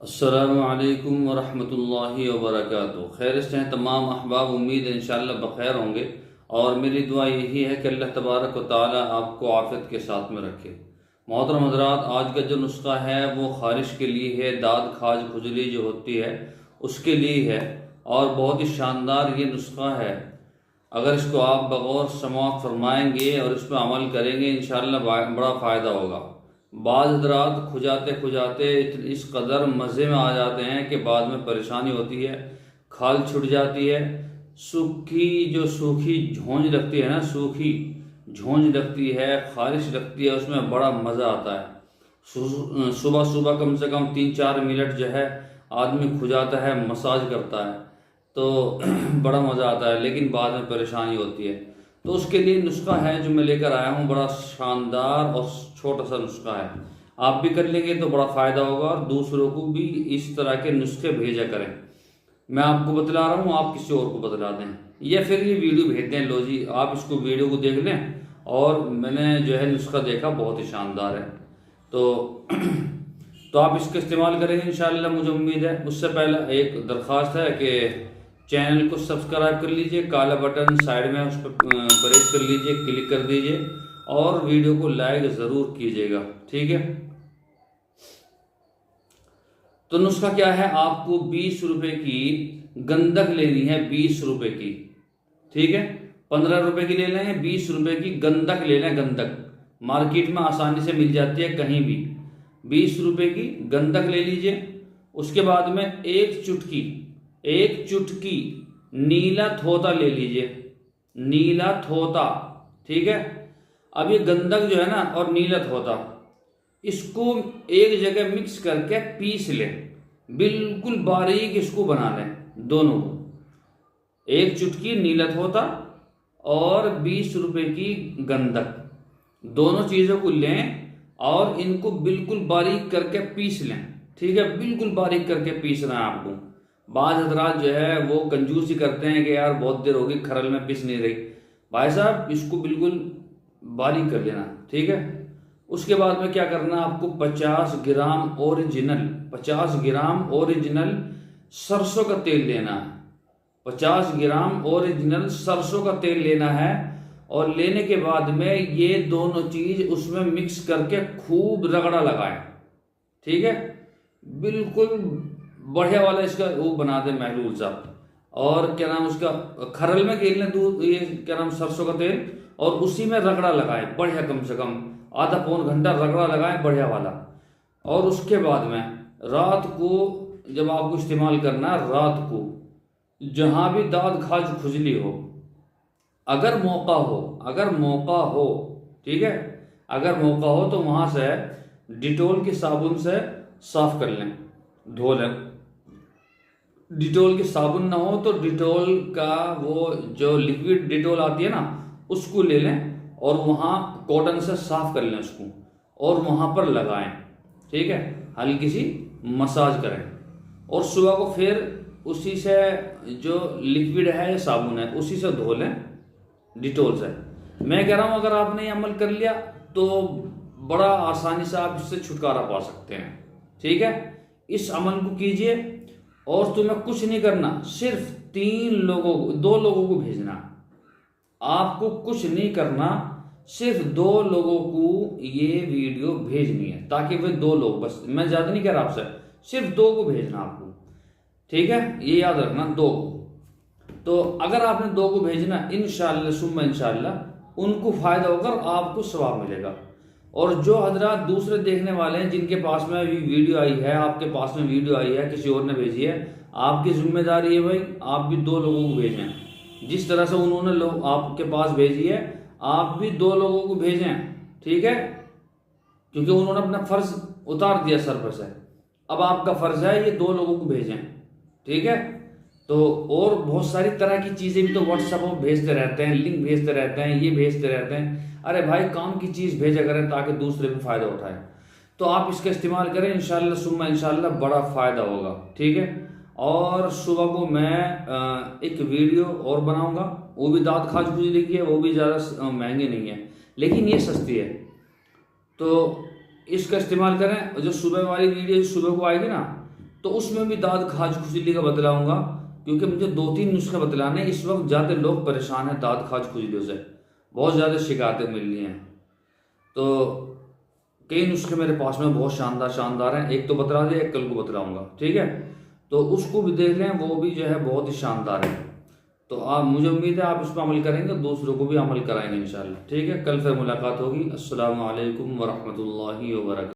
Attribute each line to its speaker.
Speaker 1: अस्सलामु अलैकुम वरहमतुल्लाहि वबरकातुहू। खैर से हैं तमाम अहबाब, उम्मीद है इंशाअल्लाह बखैर होंगे। और मेरी दुआ यही है कि अल्लाह तबारक व तआला आपको आफ़ियत के साथ में रखे। मोहतरम हज़रात, आज का जो नुस्खा है वो ख़ारिश के लिए है, दाद खाज खुजली जो होती है उसके लिए है, और बहुत ही शानदार ये नुस्खा है। अगर इसको आप बगौर समाअत फरमाएंगे और इस पर अमल करेंगे इंशाअल्लाह बड़ा फ़ायदा होगा। बाज़ हज़रात खुजाते खुजाते इस कदर मज़े में आ जाते हैं कि बाद में परेशानी होती है, खाल छुट जाती है, सूखी झोंझ लगती है ना, सूखी झोंझ लगती है, खारिश लगती है, उसमें बड़ा मज़ा आता है। सुबह सुबह कम से कम 3-4 मिनट जो है आदमी खुजाता है, मसाज करता है तो बड़ा मज़ा आता है, लेकिन बाद में परेशानी होती है। तो उसके लिए नुस्खा है जो मैं लेकर आया हूँ, बड़ा शानदार और छोटा सा नुस्खा है। आप भी कर लेंगे तो बड़ा फ़ायदा होगा और दूसरों को भी इस तरह के नुस्खे भेजा करें। मैं आपको बतला रहा हूँ, आप किसी और को बतला दें या फिर ये वीडियो भेज दें, लो जी आप इसको वीडियो को देख लें और मैंने जो है नुस्खा देखा बहुत ही शानदार है। तो तो आप इसका इस्तेमाल करेंगे इंशाअल्लाह, मुझे उम्मीद है। उससे पहले एक दरख्वास्त है कि चैनल को सब्सक्राइब कर लीजिए, काला बटन साइड में उस पर प्रेस कर लीजिए, क्लिक कर दीजिए और वीडियो को लाइक ज़रूर कीजिएगा, ठीक है। तो नुस्खा क्या है, आपको 20 रुपए की गंधक लेनी है, 20 रुपए की, ठीक है। 15 रुपए की ले लें, 20 रुपए की गंधक ले लें। गंधक मार्केट में आसानी से मिल जाती है कहीं भी। 20 रुपए की गंधक ले लीजिए। उसके बाद में एक चुटकी नीला थोता ले लीजिए, नीला थोता, ठीक है। अब ये गंधक जो है ना और नीला थोता, इसको एक जगह मिक्स करके पीस लें, बिल्कुल बारीक इसको बना लें दोनों को। एक चुटकी नीला थोता और 20 रुपए की गंधक, दोनों चीज़ों को लें और इनको बिल्कुल बारीक करके पीस लें, ठीक है। बिल्कुल बारीक करके पीसना है आपको। बाज़ हज़रात जो है वो कंजूसी करते हैं कि यार बहुत देर होगी खरल में पिस नहीं रही। भाई साहब इसको बिल्कुल बारीक कर लेना, ठीक है। उसके बाद में क्या करना, आपको 50 ग्राम ओरिजिनल सरसों का तेल लेना है। 50 ग्राम ओरिजिनल सरसों का तेल लेना है और लेने के बाद में ये दोनों चीज उसमें मिक्स करके खूब रगड़ा लगाएं, ठीक है। बिल्कुल बढ़िया वाला इसका वो बना दें महलूल सा। और क्या नाम उसका, खरल में खेल लें दूध, ये क्या नाम सरसों का तेल, और उसी में रगड़ा लगाएं बढ़िया, कम से कम आधा पौन घंटा रगड़ा लगाएं बढ़िया वाला। और उसके बाद में रात को जब आपको इस्तेमाल करना है, रात को जहाँ भी दाद खाज खुजली हो, अगर मौका हो, ठीक है, अगर मौका हो तो वहाँ से डिटोल के साबुन से साफ कर लें, धो लें। डिटोल के साबुन ना हो तो डिटोल का वो जो लिक्विड डिटोल आती है ना, उसको ले लें और वहाँ कॉटन से साफ कर लें उसको और वहाँ पर लगाएं, ठीक है। हल्की सी मसाज करें और सुबह को फिर उसी से जो लिक्विड है या साबुन है उसी से धो लें डिटोल से। मैं कह रहा हूँ अगर आपने ये अमल कर लिया तो बड़ा आसानी से आप इससे छुटकारा पा सकते हैं, ठीक है। इस अमल को कीजिए और तुम्हें कुछ नहीं करना, सिर्फ 2 लोगों को भेजना। आपको कुछ नहीं करना, सिर्फ 2 लोगों को ये वीडियो भेजनी है, ताकि वे 2 लोग, बस मैं ज़्यादा नहीं कह रहा आपसे, सिर्फ 2 को भेजना आपको, ठीक है। ये याद रखना, 2 को। तो अगर आपने 2 को भेजना, इंशाअल्लाह सुम्मा इंशाअल्लाह उनको फ़ायदा होगा और आपको सवाब मिलेगा। और जो हजरात दूसरे देखने वाले हैं जिनके पास में वीडियो आई है, आपके पास में वीडियो आई है, किसी और ने भेजी है, आपकी जिम्मेदारी है भाई, आप भी 2 लोगों को भेजें। जिस तरह से उन्होंने लोग आपके पास भेजी है, आप भी 2 लोगों को भेजें, ठीक है। क्योंकि उन्होंने अपना फर्ज उतार दिया सर पर से, अब आपका फर्ज है ये 2 लोगों को भेजें, ठीक है। तो और बहुत सारी तरह की चीज़ें भी तो व्हाट्सएप पर भेजते रहते हैं, लिंक भेजते रहते हैं, ये भेजते रहते हैं। अरे भाई काम की चीज़ भेजा करें ताकि दूसरे भी फ़ायदा उठाएं। तो आप इसका इस्तेमाल करें, इंशाअल्लाह सुम्मा इंशाअल्लाह बड़ा फ़ायदा होगा, ठीक है। और सुबह को मैं एक वीडियो और बनाऊंगा, वो भी दाद खाज खुजली की है, वो भी ज़्यादा महंगी नहीं है लेकिन ये सस्ती है। तो इसका इस्तेमाल करें। जो सुबह वाली वीडियो सुबह को आएगी ना, तो उसमें भी दाद खाज खुजली का बतलाऊंगा, क्योंकि मुझे 2-3 नुस्खे बतलाने। इस वक्त ज़्यादा लोग परेशान हैं दाद खाज खुजलियों से, बहुत ज़्यादा शिकायतें मिल रही हैं। तो कई नुस्खे मेरे पास में बहुत शानदार शानदार हैं, एक तो बतला दिया, एक कल को बतलाऊंगा, ठीक है। तो उसको भी देख लें, वो भी जो है बहुत ही शानदार है। तो आप, मुझे उम्मीद है आप इस पर अमल करेंगे, दूसरों को भी अमल कराएंगे इंशाल्लाह, ठीक है। कल फिर मुलाकात होगी। अस्सलामु अलैकुम वरहमतुल्लाहि वबरकातुहू।